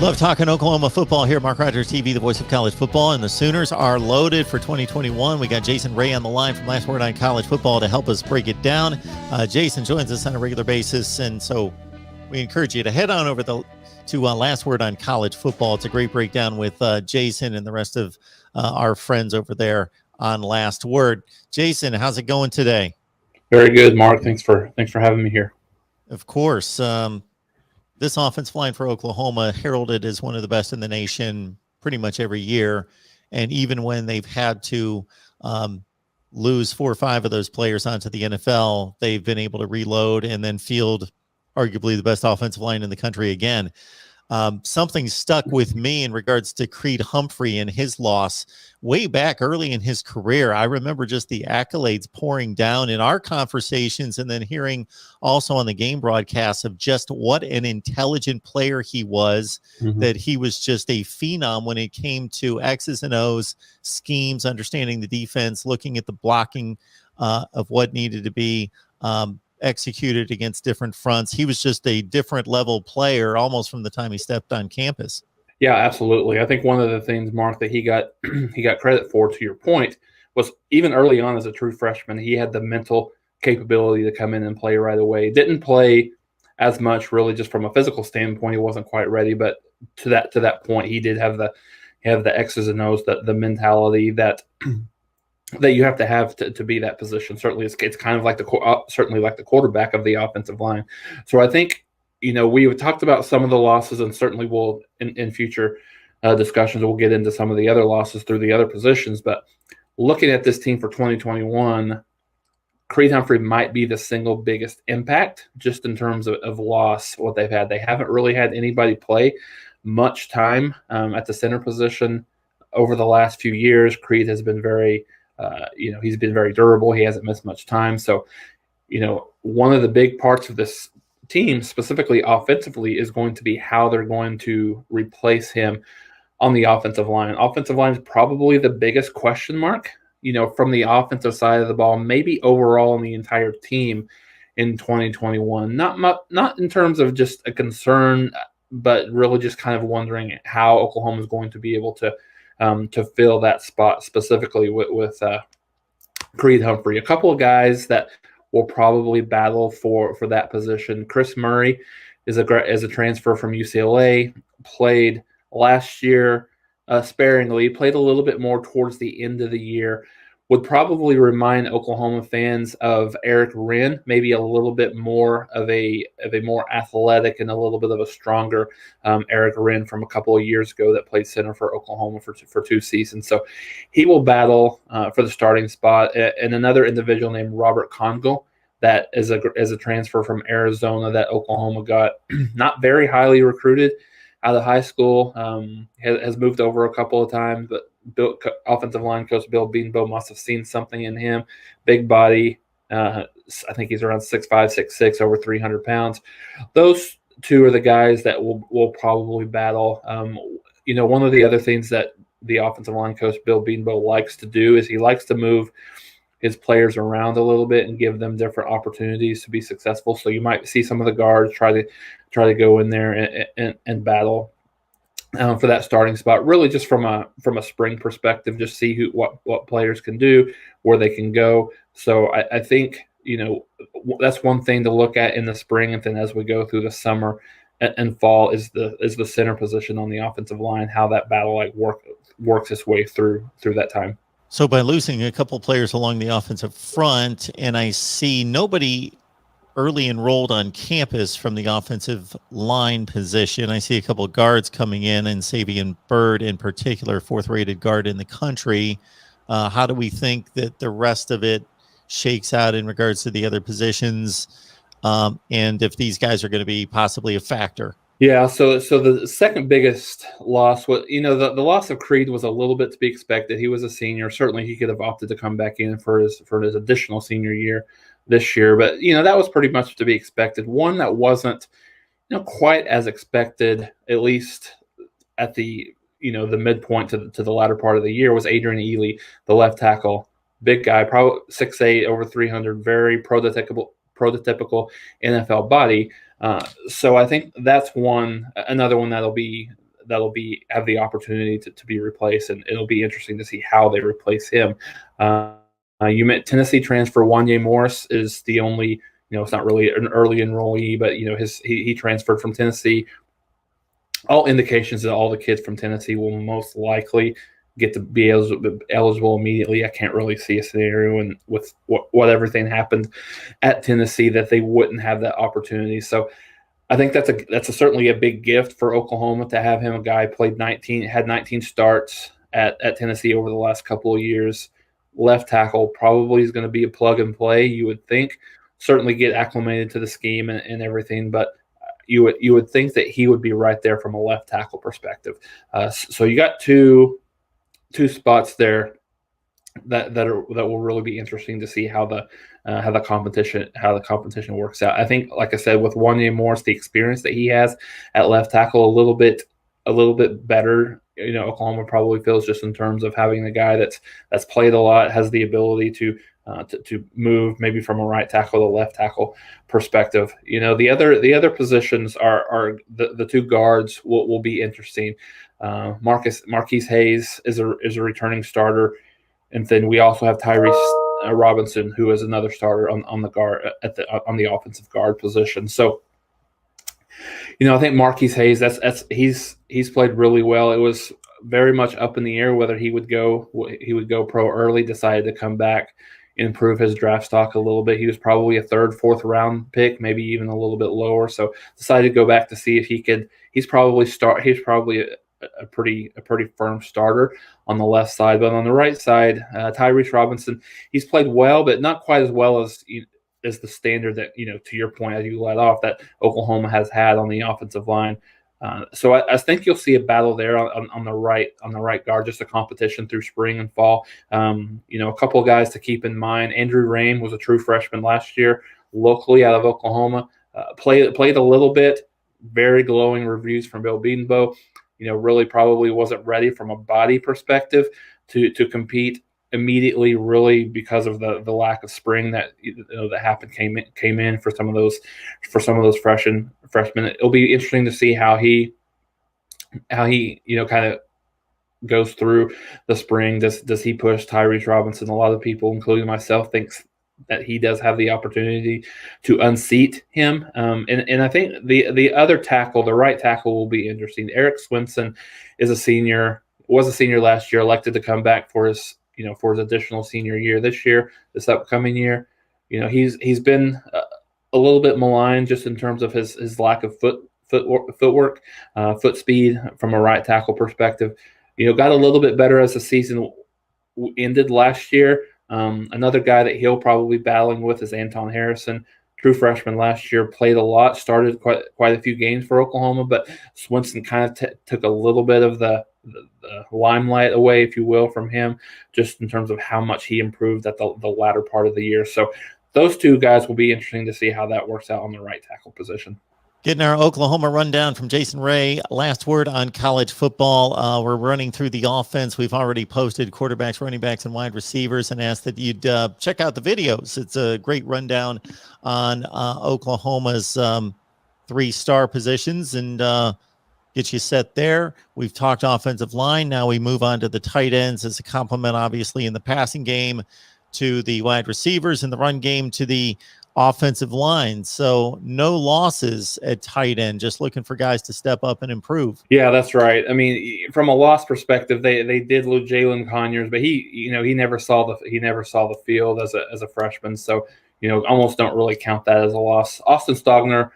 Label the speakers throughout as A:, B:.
A: Love talking Oklahoma football here. Mark Rogers TV, the voice of college football, and the Sooners are loaded for 2021. We got Jason Ray on the line from Last Word on College Football to help us break it down. Jason joins us on a regular basis, and so we encourage you to head on over to Last Word on College Football. It's a great breakdown with Jason and the rest of our friends over there on Last Word. Jason, how's it going today?
B: Very good, Mark. Thanks for having me here.
A: Of course. This offensive line for Oklahoma, heralded as one of the best in the nation pretty much every year. And even when they've had to lose 4 or 5 of those players onto the NFL, they've been able to reload and then field arguably the best offensive line in the country again. Something stuck with me in regards to Creed Humphrey and his loss way back early in his career. I remember just the accolades pouring down in our conversations and then hearing also on the game broadcast of just what an intelligent player he was, that he was just a phenom when it came to X's and O's, schemes, understanding the defense, looking at the blocking of what needed to be executed against different fronts. He was just a different level player almost from the time he stepped on campus.
B: Yeah, absolutely. I think one of the things, Mark, that he got credit for, to your point, was even early on as a true freshman, he had the mental capability to come in and play right away. Didn't play as much really just from a physical standpoint. He wasn't quite ready, but to that point, he did have the X's and O's, the mentality that you have to be that position. Certainly, it's kind of like certainly like the quarterback of the offensive line. So I think, we talked about some of the losses, and certainly we'll in future discussions we'll get into some of the other losses through the other positions. But looking at this team for 2021, Creed Humphrey might be the single biggest impact just in terms of loss. What they've had, they haven't really had anybody play much time at the center position over the last few years. Creed has been very he's been very durable. He hasn't missed much time. So, one of the big parts of this team, specifically offensively, is going to be how they're going to replace him on the offensive line. Offensive line is probably the biggest question mark, from the offensive side of the ball, maybe overall in the entire team in 2021. Not in terms of just a concern, but really just kind of wondering how Oklahoma is going to be able to fill that spot specifically with Creed Humphrey. A couple of guys that will probably battle for that position. Chris Murray is a transfer from UCLA, played last year sparingly, played a little bit more towards the end of the year. Would probably remind Oklahoma fans of Eric Wren, maybe a little bit more of a more athletic and a little bit of a stronger Eric Wren from a couple of years ago that played center for Oklahoma for 2 seasons. So he will battle for the starting spot. And another individual named Robert Congle, that is a transfer from Arizona that Oklahoma got not very highly recruited out of high school, has moved over a couple of times, but offensive line coach Bill Beanbo must have seen something in him. Big body. I think he's around 6'5", 6'6", over 300 pounds. Those two are the guys that will probably battle. One of the other things that the offensive line coach Bill Beanbo likes to do is he likes to move his players around a little bit and give them different opportunities to be successful. So you might see some of the guards try to go in there and battle for that starting spot. Really, just from a spring perspective, just see what players can do, where they can go. So I think that's one thing to look at in the spring, and then as we go through the summer and fall is the center position on the offensive line, how that battle works its way through that time.
A: So by losing a couple players along the offensive front, and I see nobody early enrolled on campus from the offensive line position. I see a couple of guards coming in, and Savion Byrd in particular, 4th-rated guard in the country. How do we think that the rest of it shakes out in regards to the other positions, and if these guys are going to be possibly a factor?
B: Yeah, so the second biggest loss was, the loss of Creed was a little bit to be expected. He was a senior. Certainly he could have opted to come back in for his additional senior year this year, but that was pretty much to be expected. One that wasn't quite as expected, at least at the the midpoint to the latter part of the year, was Adrian Ealy, the left tackle. Big guy, probably 6'8", over 300, very prototypical NFL body. So I think that's another one that'll be that'll have the opportunity to be replaced, and it'll be interesting to see how they replace him. You met Tennessee transfer Wanye Morris is the only, it's not really an early enrollee, but he transferred from Tennessee. All indications that all the kids from Tennessee will most likely get to be eligible immediately. I can't really see a scenario, and with what everything happened at Tennessee, that they wouldn't have that opportunity. So I think that's certainly a big gift for Oklahoma to have him. A guy had 19 starts at Tennessee over the last couple of years. Left tackle probably is going to be a plug and play, you would think. Certainly get acclimated to the scheme and everything, but you would think that he would be right there from a left tackle perspective. So you got two spots there that will really be interesting to see how the competition works out. I think, like I said, with Wanye Morris, the experience that he has at left tackle, a little bit better. Oklahoma probably feels, just in terms of having a guy that's played a lot, has the ability to move maybe from a right tackle to left tackle perspective. The other positions are the two guards will be interesting. Marquise Hayes is a returning starter, and then we also have Tyrese Robinson, who is another starter on the guard on the offensive guard position. So, I think Marquise Hayes, he's played really well. It was very much up in the air whether he would go pro early. Decided to come back, improve his draft stock a little bit. He was probably a third, fourth round pick, maybe even a little bit lower. So decided to go back to see if he could. He's probably a pretty firm starter on the left side, but on the right side, Tyrese Robinson, he's played well, but not quite as well as the standard that, to your point, as you led off, that Oklahoma has had on the offensive line. So I think you'll see a battle there on the right guard, just a competition through spring and fall. A couple of guys to keep in mind. Andrew Rain was a true freshman last year, locally out of Oklahoma. Played a little bit. Very glowing reviews from Bill Bedenbaugh. Really probably wasn't ready from a body perspective to compete immediately, really, because of the lack of spring that that happened came in for some of those freshmen. It'll be interesting to see how he kind of goes through the spring. Does he push Tyrese Robinson? A lot of people, including myself, thinks that he does have the opportunity to unseat him. And I think the other tackle, the right tackle, will be interesting. Eric Swinson was a senior last year, elected to come back for his additional senior year this upcoming year. He's been a little bit maligned just in terms of his lack of footwork, foot speed from a right tackle perspective. Got a little bit better as the season ended last year. Another guy that he'll probably be battling with is Anton Harrison, true freshman last year, played a lot, started quite a few games for Oklahoma, but Swinson kind of took a little bit of the limelight away, if you will, from him, just in terms of how much he improved at the latter part of the year. So those two guys will be interesting to see how that works out on the right tackle position.
A: Getting our Oklahoma rundown from Jason Ray. Last word on college football. We're running through the offense. We've already posted quarterbacks, running backs, and wide receivers, and asked that you'd check out the videos. It's a great rundown on Oklahoma's 3-star positions and get you set there. We've talked offensive line. Now we move on to the tight ends as a complement, obviously, in the passing game to the wide receivers, in the run game to the offensive line. So no losses at tight end, just looking for guys to step up and improve.
B: Yeah, that's right. I mean, from a loss perspective, they did lose Jalen Conyers, but he never saw the field as a freshman. So, almost don't really count that as a loss. Austin Stogner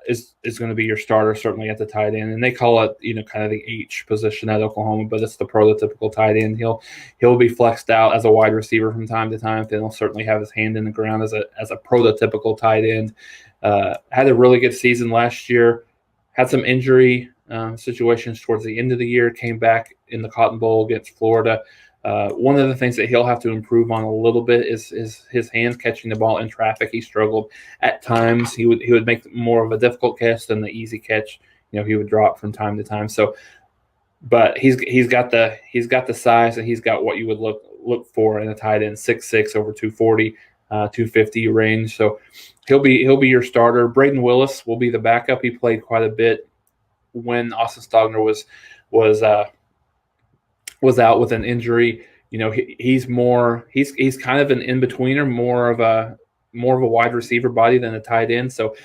B: is going to be your starter, certainly at the tight end, and they call it kind of the H position at Oklahoma, but it's the prototypical tight end. He'll be flexed out as a wide receiver from time to time. Then he'll certainly have his hand in the ground as a prototypical tight end. Had a really good season last year. Had some injury situations towards the end of the year. Came back in the Cotton Bowl against Florida. One of the things that he'll have to improve on a little bit is his hands catching the ball in traffic. He struggled at times. He would make more of a difficult catch than the easy catch. He would drop from time to time. So, but he's got the size, and he's got what you would look for in a tight end: 6'6", over 240, 250 range. So he'll be your starter. Braden Willis will be the backup. He played quite a bit when Austin Stogner was out with an injury. He's kind of an in-betweener, more of a wide receiver body than a tight end. So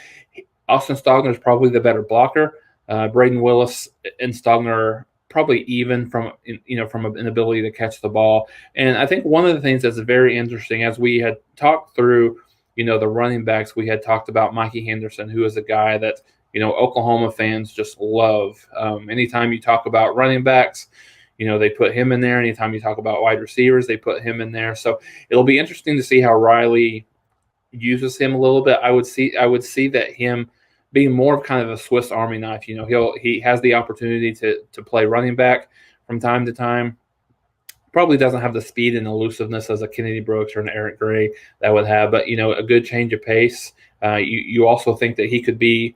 B: Austin Stogner is probably the better blocker. Braden Willis and Stogner are probably even from an ability to catch the ball. And I think one of the things that's very interesting, as we had talked through, the running backs, we had talked about Mikey Henderson, who is a guy that, Oklahoma fans just love. Anytime you talk about running backs, they put him in there. Anytime you talk about wide receivers, they put him in there. So it'll be interesting to see how Riley uses him a little bit. I would see that him being more of kind of a Swiss Army knife. He has the opportunity to play running back from time to time. Probably doesn't have the speed and elusiveness as a Kennedy Brooks or an Eric Gray that would have, but a good change of pace. You also think that he could be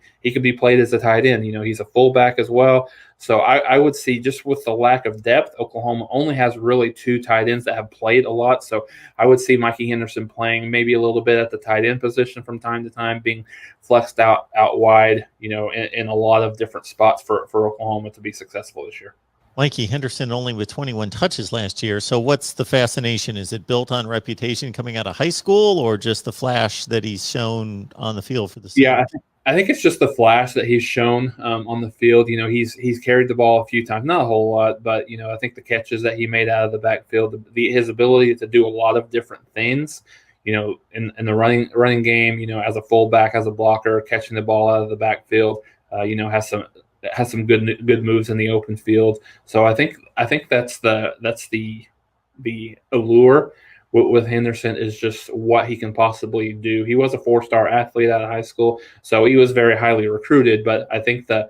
B: played as a tight end. He's a fullback as well. So I would see, just with the lack of depth, Oklahoma only has really 2 tight ends that have played a lot. So I would see Mikey Henderson playing maybe a little bit at the tight end position from time to time, being flexed out wide, in a lot of different spots for Oklahoma to be successful this year.
A: Mikey Henderson only with 21 touches last year. So what's the fascination? Is it built on reputation coming out of high school, or just the flash that he's shown on the field for the season?
B: Yeah, I think it's just the flash that he's shown on the field. He's carried the ball a few times, not a whole lot, but I think the catches that he made out of the backfield, his ability to do a lot of different things, in the running game, as a fullback, as a blocker, catching the ball out of the backfield, has some good moves in the open field. So I think that's the allure with Henderson, is just what he can possibly do. He was a 4-star athlete out of high school, so he was very highly recruited. But I think the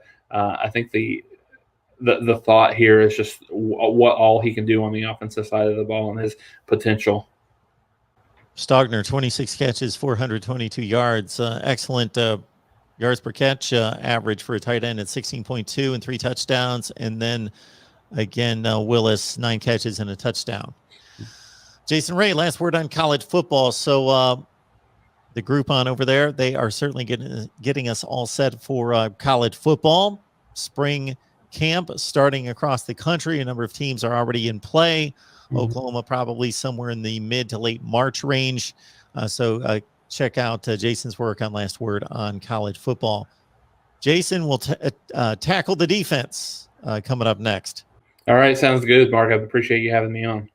B: thought here is just what all he can do on the offensive side of the ball and his potential.
A: Stogner, 26 catches, 422 yards, excellent yards per catch average for a tight end at 16.2 and 3 touchdowns. And then again, Willis, 9 catches and a touchdown. Jason Ray, last word on college football. So the Groupon over there, they are certainly getting us all set for college football. Spring camp starting across the country. A number of teams are already in play. Oklahoma probably somewhere in the mid to late March range. So check out Jason's work on Last Word on college football. Jason will tackle the defense coming up next.
B: All right, sounds good, Mark. I appreciate you having me on.